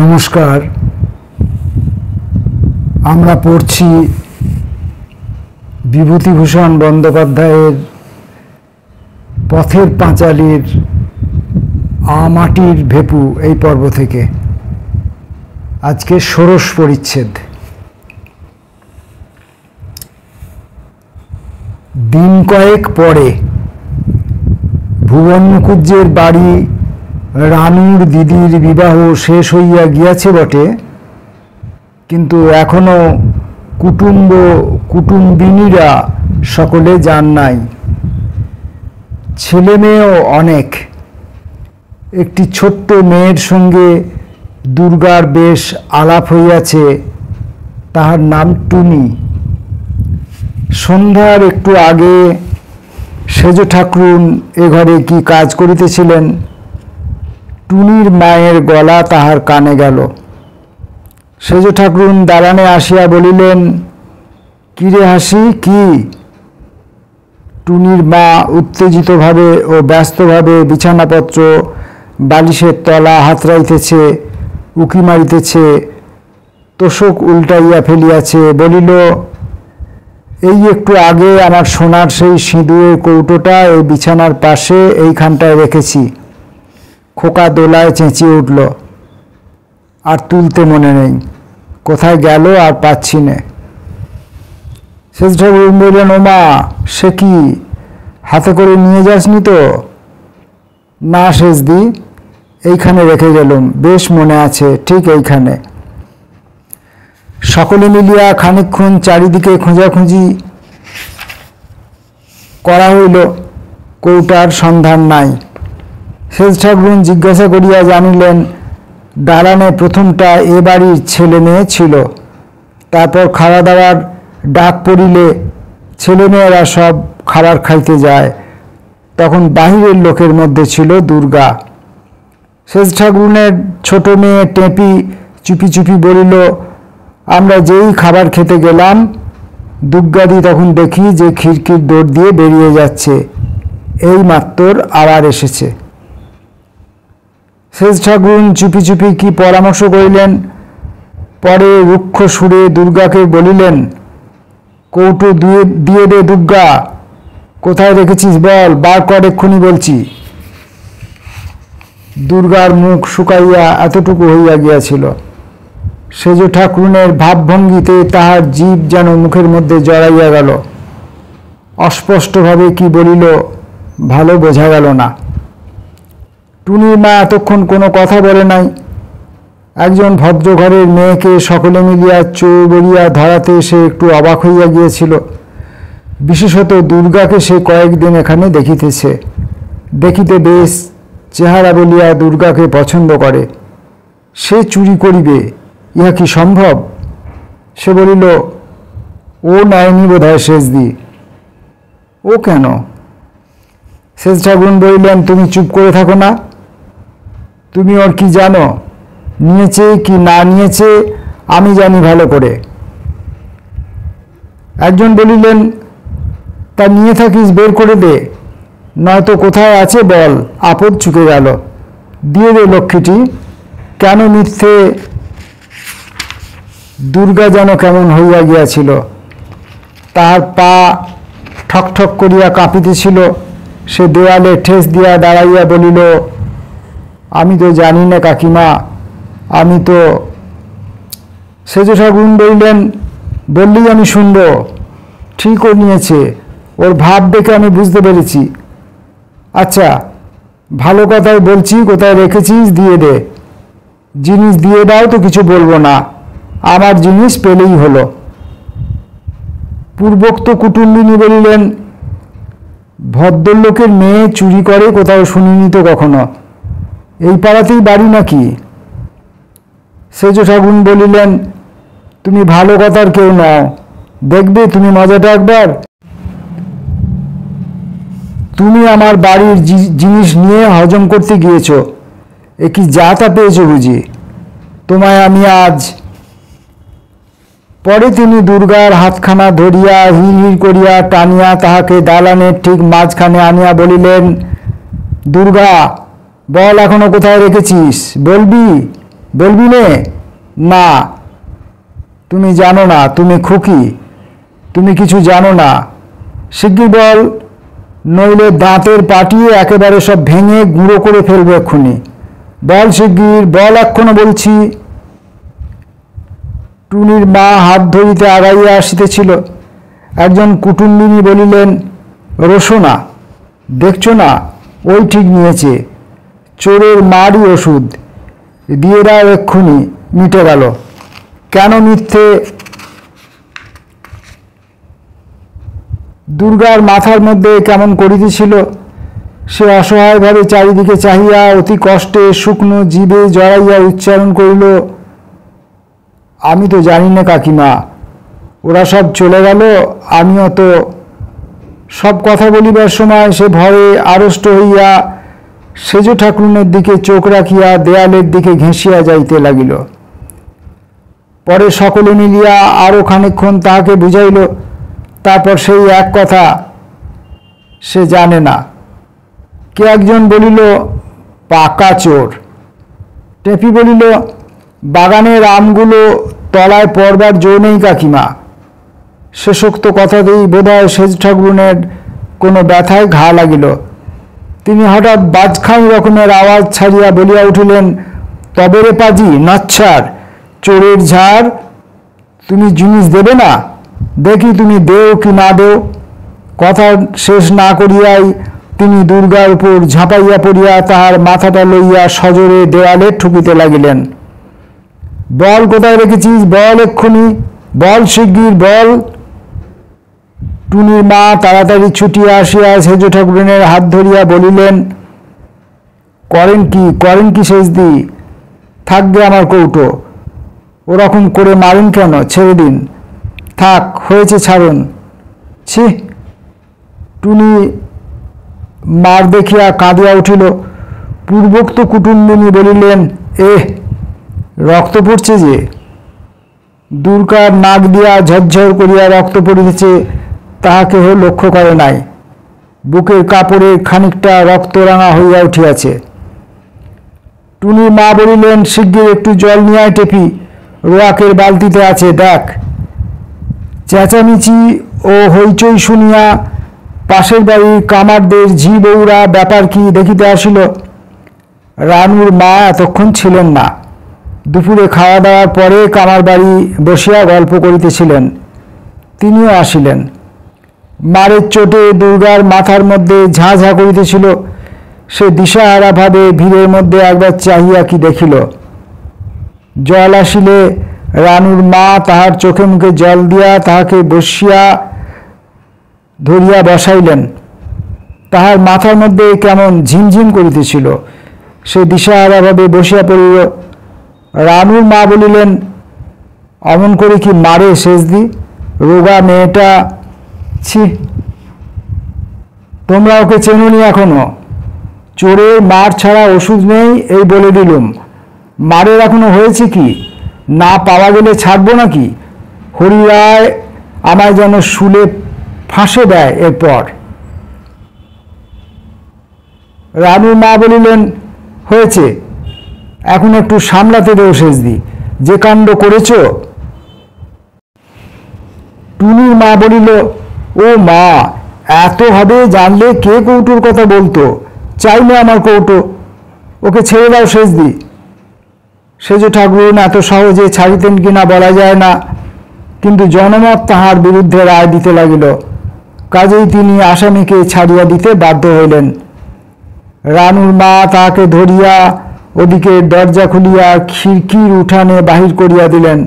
নমস্কার। আমরা পড়ছি বিভূতিভূষণ বন্দ্যোপাধ্যায়ের পথের পাঁচালীর মাটির ভেপু এই পর্ব থেকে। আজকে ষোড়শ পরিচ্ছেদ। দিন কয়েক পরে ভুবন মুখুজ্জের বাড়ি রানুর দিদির বিবাহ শেষ হইয়া গিয়াছে বটে, কিন্তু এখনো কুটুম্বিনীরা সকলে যান নাই। ছেলে মেয়েও অনেক। একটি ছোট্ট মেয়ের সঙ্গে দুর্গার বেশ আলাপ হইয়াছে, তাহার নাম টুনি। সন্ধ্যার একটু আগে সেজ ঠাকরুন এ ঘরে কি কাজ করিতেছিলেন, টুনির মায়ের গলা তাহার কানে গেল। সেজ ঠাকরুন দালানে আসিয়া বলিলেন, কিরে হাসি, কি? টুনির মা উত্তেজিতভাবে ও ব্যস্তভাবে বিছানাপত্র বালিশের তলা হাতড়াইতেছে, উকি মারিতেছে, তোষক উল্টাইয়া ফেলিয়াছে। বলিল, এই একটু আগে আমার সোনার সেই সিঁদুরের কৌটোটা এই বিছানার পাশে এইখানটায় রেখেছি। খোকা দোলায় চেঁচিয়ে উঠল, আর তুলতে মনে নেই, কোথায় গেল আর পাচ্ছি নে। সেজ ঠাকুর বললেন, ওমা, সে কি, হাতে করে নিয়ে যাসনি তো? না সেজদি, এইখানে রেখে গেলুম, বেশ মনে আছে, ঠিক এইখানে। সকলে মিলিয়া খানিকক্ষণ চারিদিকে খোঁজাখুঁজি করা হইল, কৌটার সন্ধান নাই। সেজ ঠাকুর জিজ্ঞাসা করিয়া জানিলেন, দালানে প্রথমটা এ বাড়ির ছেলে মেয়ে ছিল। তারপর খাওয়া দাওয়ার ডাক পড়িলে ছেলেমেয়েরা সব খাবার খাইতে যায়, তখন বাহিরের লোকের মধ্যে ছিল দুর্গা। সেজ ঠাকুরের ছোট মেয়ে টেপি চুপি চুপি বলিল, আমরা যেই খাবার খেতে গেলাম, দুর্গাদি তখন দেখি যে খিড়কির দৌড় দিয়ে বেরিয়ে যাচ্ছে, এই মাত্র আবার এসেছে। সেজ ঠাকুর চুপি চুপি কি পরামর্শ করিলেন, পরে রুক্ষ সুরে দুর্গাকে বলিলেন, কৌটো দিয়ে দে দুর্গা, কোথায় রেখেছিস বল, বার কর এক্ষুনি বলছি। দুর্গার মুখ শুকাইয়া এতটুকু হইয়া গিয়াছিল। সেজ ঠাকুরের ভাবভঙ্গিতে তাহার জীব যেন মুখের মধ্যে জড়াইয়া গেল। অস্পষ্টভাবে কি বলিল ভালো বোঝা গেল না। টুনির মা এতক্ষণ কোনো কথা বলে নাই। একজন ভদ্রঘরের মেয়েকে সকলে মিলিয়া চৌবরিয়া ধরাতে সে একটু অবাক হইয়া গিয়েছিল। বিশেষত দুর্গাকে সে কয়েকদিন এখানে দেখিতেছে। দেখিতে বেশ চেহারা বলিয়া দুর্গাকে পছন্দ করে। সে চুরি করিবে, ইহা কি সম্ভব? সে বলিল, ও নেয়নি বোধ হয় সেজদি। ও কেন? সেজ ঠাকুর বলিলেন, তুমি চুপ করে থাকো না। তুমি ওর কি জানো? নিয়েছে কি না নিয়েছে আমি জানি ভালো করে। একজন বলিলেন, তা নিয়ে থাকিস বের করে দে, নয়তো কোথায় আছে বল, আপদ চুকে গেল, দিয়ে দে লক্ষ্মীটি। কেন মিথ্যে? দুর্গা যেন কেমন হইয়া গিয়াছিল, তাহার পা ঠক ঠক করিয়া কাঁপিতেছিল। সে দেওয়ালে ঠেস দিয়া দাঁড়াইয়া বলিল, আমি তো জানি না কাকিমা, আমি তো। সেজ ঠাকুর বললেন, বললেই আমি শুনব। ঠিক ও নিয়েছে, ওর ভাব দেখে আমি বুঝতে পেরেছি। আচ্ছা, ভালো কথাই বলছি, কোথায় রেখেছিস দিয়ে দে। জিনিস দিয়ে দাও তো কিছু বলবো না, আমার জিনিস পেলেই হলো। পূর্বোক্ত কুটুম্বিনী বলিলেন, ভদ্রলোকের মেয়ে চুরি করে কোথাও শুনিনি তো কখনো, এই পাড়াতেই বাড়ি নাকি? সেজ ঠাকুর বলিলেন, তুমি ভালো কথার কেউ নও, দেখবে তুমি মজাটা একবার। তুমি আমার বাড়ির জিনিস নিয়ে হজম করতে গিয়েছ, এ কি যা তা পেয়েছ বুঝি? তোমায় আমি আজ। পরে তিনি দুর্গার হাতখানা ধরিয়া হির হির করিয়া টানিয়া তাহাকে দালানের ঠিক মাঝখানে আনিয়া বলিলেন, দুর্গা, বল এখনো কোথায় রেখেছিস, বলবি? বলবি নে? না, তুমি জানো না, তুমি খুকি, তুমি কিছু জানো না। শিগগির বল, নইলে দাঁতের পাটিয়ে একেবারে সব ভেঙে গুঁড়ো করে ফেলবো এক্ষুনি। বল শিগগির, বল এক্ষুনি বলছি। টুনির মা হাত ধরিতে আগাইয়া আসিতেছিল। একজন কুটুম্বিনী বলিলেন, রোশনা, দেখছো না, ওই ঠিক নিয়েছে, চোরের মারই ওষুধ, দিয়ে দাও এক্ষুনি, মিটে গেল। কেন মিথ্যে? দুর্গার মাথার মধ্যে কেমন করিতেছিল। সে অসহায়ভাবে চারিদিকে চাহিয়া অতি কষ্টে শুকনো জিভে জড়াইয়া উচ্চারণ করিল, আমি তো জানি না কাকিমা, ওরা সব চলে গেল, আমিও তো। সব কথা বলিবার সময় সে ভয়ে আড়ষ্ট হইয়া সেজ ঠাকুরনের দিকে চোখ রাখিয়া দেয়ালের দিকে ঘেঁষিয়া যাইতে লাগিল। পরে সকলে মিলিয়া আরও খানিকক্ষণ তাহাকে বুঝাইল। তারপর সেই এক কথা, সে জানে না। কে একজন বলিল, পাকা চোর। টেপি বলিল, বাগানের আমগুলো তলায় পড়বার জো নেই কাকিমা। শেষোক্ত কথাতেই বোধহয় সেজ ঠাকুরনের কোনো ব্যথায় ঘা লাগিল। তিনি হঠাৎ বাজখাই রকমের আওয়াজ ছাড়িয়া বলিয়া উঠিলেন, তবে রে পাজি, নাচ্ছার, চোরের ঝাড়, তুমি জিনিস দেবে না? দেখি তুমি দেও কি না দেও। কথা শেষ না করিয়াই তিনি দুর্গার উপর ঝাঁপাইয়া পড়িয়া তাহার মাথাটা লইয়া সজোরে দেওয়ালে ঠুকিতে লাগিলেন। বল, কোথায় রেখেছিস, বল এক্ষুনি, বল শিগগির বল। টুনির মা তাড়াতাড়ি ছুটিয়া আসিয়া সেজ ঠাকুরনের হাত ধরিয়া বলিলেন, করেন কি সেজদি? থাকবে আমার কৌটো, ওরকম করে মারেন কেন? ছেড়ে দিন, থাক, হয়েছে, ছাড়ুন। ছি! টুনি মার দেখিয়া কাঁদিয়া উঠিল। পূর্বোক্ত কুটুম্বিনী বলিলেন, রক্ত পড়ছে যে। দুর্গার নাক দিয়া ঝরঝর করিয়া রক্ত পড়িতেছে, তাহা কেহ লক্ষ্য করে নাই। বুকের কাপড়ে খানিকটা রক্তরাঙা হইয়া উঠিয়াছে। টুনির মা বলিলেন, শিগগির একটু জল নিয়ে আয় টেপি, রোয়াকের বালতিতে আছে, দেখ। চেঁচামেচি ও হইচই শুনিয়া পাশের বাড়ির কামারদের ঝি বউরা ব্যাপার কি দেখিতে আসিল। রানুর মা এতক্ষণ ছিলেন না। দুপুরে খাওয়া দাওয়ার পরে কামার বাড়ি বসিয়া গল্প করিতেছিলেন, তিনিও আসিলেন। মারের চোটে দুর্গার মাথার মধ্যে ঝাঁ ঝাঁ করিতেছিল। সে দিশাহারা ভাবে ভিড়ের মধ্যে একবার চাহিয়া কি দেখিল। জল আসিলে রানুর মা তাহার চোখে মুখে জল দিয়া তাহাকে বসিয়া ধরিয়া বসাইলেন। তাহার মাথার মধ্যে কেমন ঝিমঝিম করিতেছিল। সে দিশাহারা ভাবে বসিয়া পড়িল। রানুর মা বলিলেন, অমন করে কি মারে সেজদি, রোগা মেয়েটা, ছি! তোমরা ওকে চেনোনি এখনো? চোরের মার ছাড়া ওষুধ নেই, এই বলে দিলুম। মারের এখনো হয়েছে কি? না পাওয়া গেলে ছাড়বো নাকি? হরিরায় আমায় যেন শুলে ফাঁসে দেয় এরপর। রানুর মা বলিলেন, হয়েছে, এখন একটু সামলাতে দেও সেজদি, যে কাণ্ড করেছ। টুনির মা বলিল, ও মা, এত হবে জানলে কে কৌটোর কথা বলতো? চাইলে আমার কৌটো, ওকে ছেড়ে দাও সেজদি। সেজ ঠাকুরন এত সহজে ছাড়িতেন কিনা বলা যায় না, কিন্তু জনমত তাহার বিরুদ্ধে রায় দিতে লাগিল। কাজেই তিনি আসামিকে ছাড়িয়া দিতে বাধ্য হইলেন। রানুর মা তাহাকে ধরিয়া ওদিকে দরজা খুলিয়া খিড়কির উঠানে বাহির করিয়া দিলেন।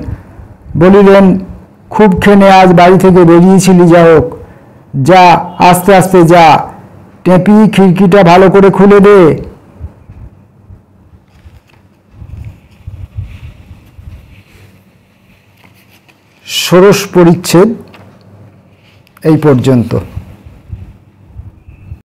বলিলেন, খুব খেনে আজ বাড়ি থেকে বেরিয়েছিলি, যা হোক, যা, আস্তে আস্তে যা। টেপি, খিড়কিটা ভালো করে খুলে দে। ষোড়শ পরিচ্ছেদ এই পর্যন্ত।